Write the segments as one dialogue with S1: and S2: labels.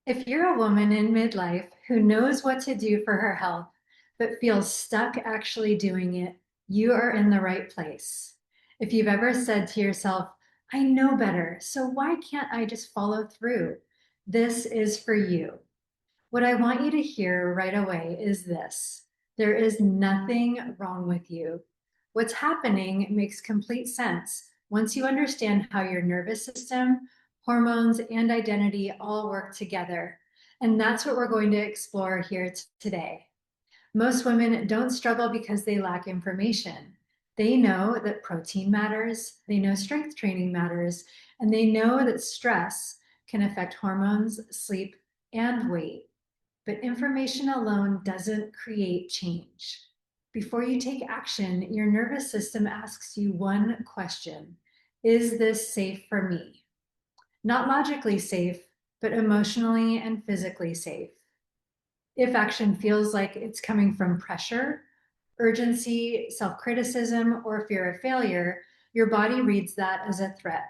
S1: If you're a woman in midlife who knows what to do for her health, but feels stuck actually doing it, you are in the right place. If you've ever said to yourself, I know better, so why can't I just follow through? This is for you. What I want you to hear right away is this: there is nothing wrong with you. What's happening makes complete sense once you understand how your nervous system, hormones, and identity all work together. And that's what we're going to explore here today. Most women don't struggle because they lack information. They know that protein matters, they know strength training matters, and they know that stress can affect hormones, sleep, and weight. But information alone doesn't create change. Before you take action, your nervous system asks you one question: is this safe for me? Not logically safe, but emotionally and physically safe. If action feels like it's coming from pressure, urgency, self criticism, or fear of failure, your body reads that as a threat.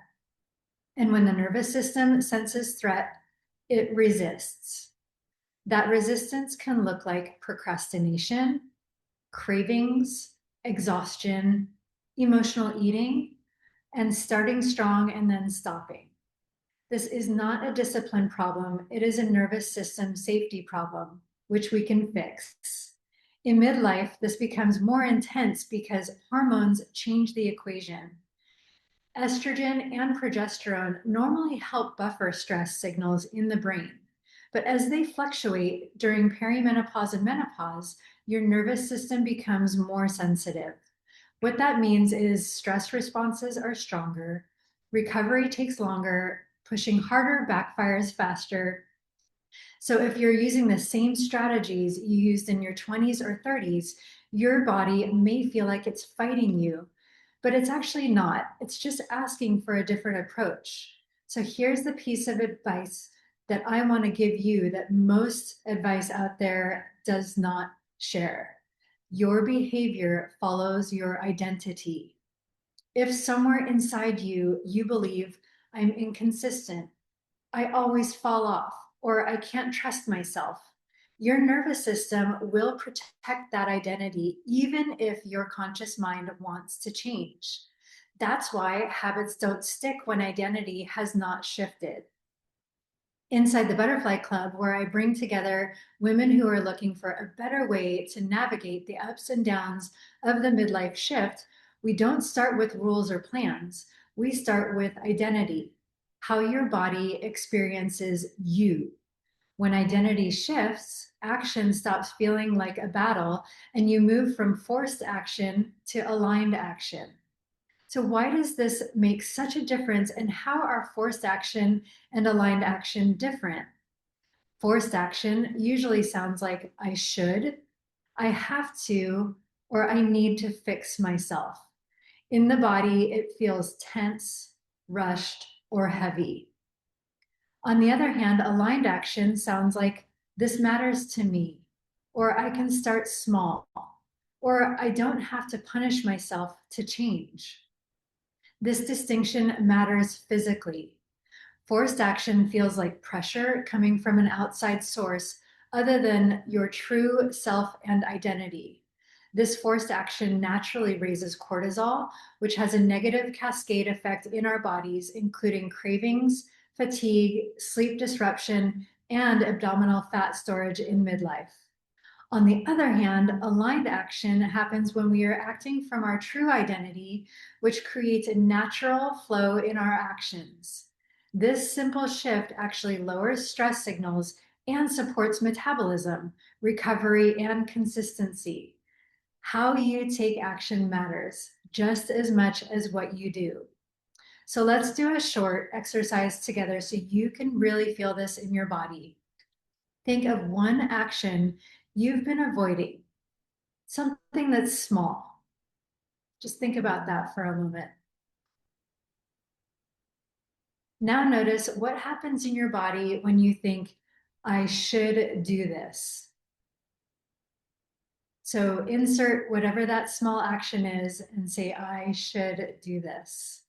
S1: And when the nervous system senses threat, it resists. That resistance can look like procrastination, cravings, exhaustion, emotional eating, and starting strong and then stopping. This is not a discipline problem, it is a nervous system safety problem, which we can fix. In midlife, this becomes more intense because hormones change the equation. Estrogen and progesterone normally help buffer stress signals in the brain. But as they fluctuate during perimenopause and menopause, your nervous system becomes more sensitive. What that means is stress responses are stronger, recovery takes longer, pushing harder backfires faster. So if you're using the same strategies you used in your 20s or 30s, your body may feel like it's fighting you, but it's actually not. It's just asking for a different approach. So here's the piece of advice that I want to give you that most advice out there does not share. Your behavior follows your identity. If somewhere inside you, you believe, I'm inconsistent, I always fall off, or I can't trust myself, your nervous system will protect that identity even if your conscious mind wants to change. That's why habits don't stick when identity has not shifted. Inside the Butterfly Club, where I bring together women who are looking for a better way to navigate the ups and downs of the midlife shift, we don't start with rules or plans. We start with identity, how your body experiences you. When identity shifts, action stops feeling like a battle and you move from forced action to aligned action. So, why does this make such a difference, and how are forced action and aligned action different? Forced action usually sounds like I should, I have to, or I need to fix myself. In the body, it feels tense, rushed, or heavy. On the other hand, aligned action sounds like this matters to me, or I can start small, or I don't have to punish myself to change. This distinction matters physically. Forced action feels like pressure coming from an outside source other than your true self and identity. This forced action naturally raises cortisol, which has a negative cascade effect in our bodies, including cravings, fatigue, sleep disruption, and abdominal fat storage in midlife. On the other hand, aligned action happens when we are acting from our true identity, which creates a natural flow in our actions. This simple shift actually lowers stress signals and supports metabolism, recovery, and consistency. How you take action matters just as much as what you do. So let's do a short exercise together so you can really feel this in your body. Think of one action you've been avoiding, something that's small. Just think about that for a moment. Now notice what happens in your body when you think, I should do this. So insert whatever that small action is and say, I should do this.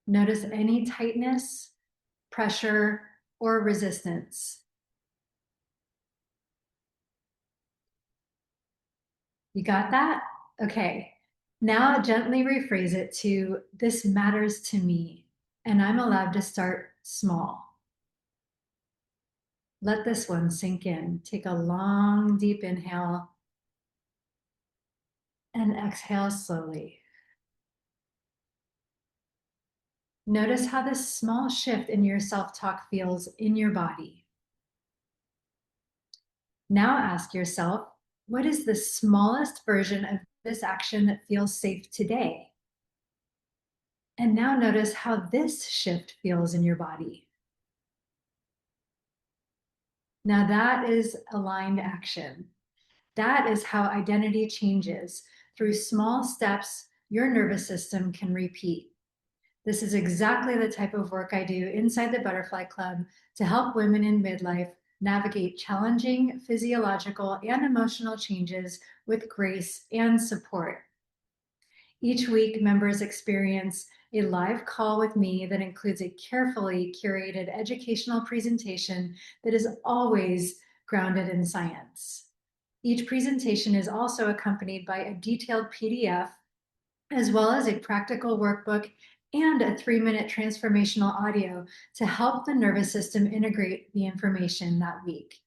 S1: Notice any tightness, pressure, or resistance. You got that? Okay. Now gently rephrase it to this matters to me, and I'm allowed to start small. Let this one sink in. Take a long, deep inhale and exhale slowly. Notice how this small shift in your self talk feels in your body. Now ask yourself, what is the smallest version of this action that feels safe today? And now notice how this shift feels in your body. Now that is aligned action. That is how identity changes. Through small steps, your nervous system can repeat. This is exactly the type of work I do inside the Butterfly Club to help women in midlife navigate challenging physiological and emotional changes with grace and support. Each week, members experience a live call with me that includes a carefully curated educational presentation that is always grounded in science. Each presentation is also accompanied by a detailed PDF, as well as a practical workbook and a 3-minute transformational audio to help the nervous system integrate the information that week.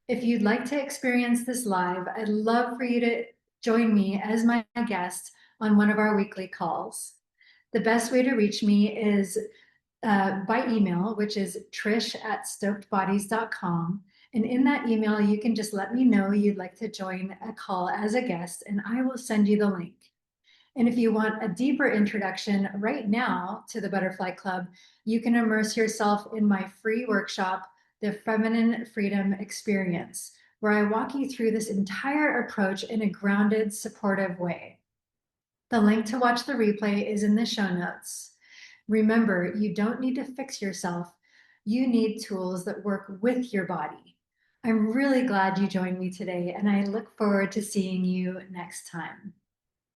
S1: If you'd like to experience this live, I'd love for you to join me as my guest on one of our weekly calls. The best way to reach me is by email, which is trish@stokedbodies.com. And in that email, you can just let me know you'd like to join a call as a guest, and I will send you the link. And if you want a deeper introduction right now to the Butterfly Club, you can immerse yourself in my free workshop, The Feminine Freedom Experience, where I walk you through this entire approach in a grounded, supportive way. The link to watch the replay is in the show notes. Remember, you don't need to fix yourself. You need tools that work with your body. I'm really glad you joined me today, and I look forward to seeing you next time.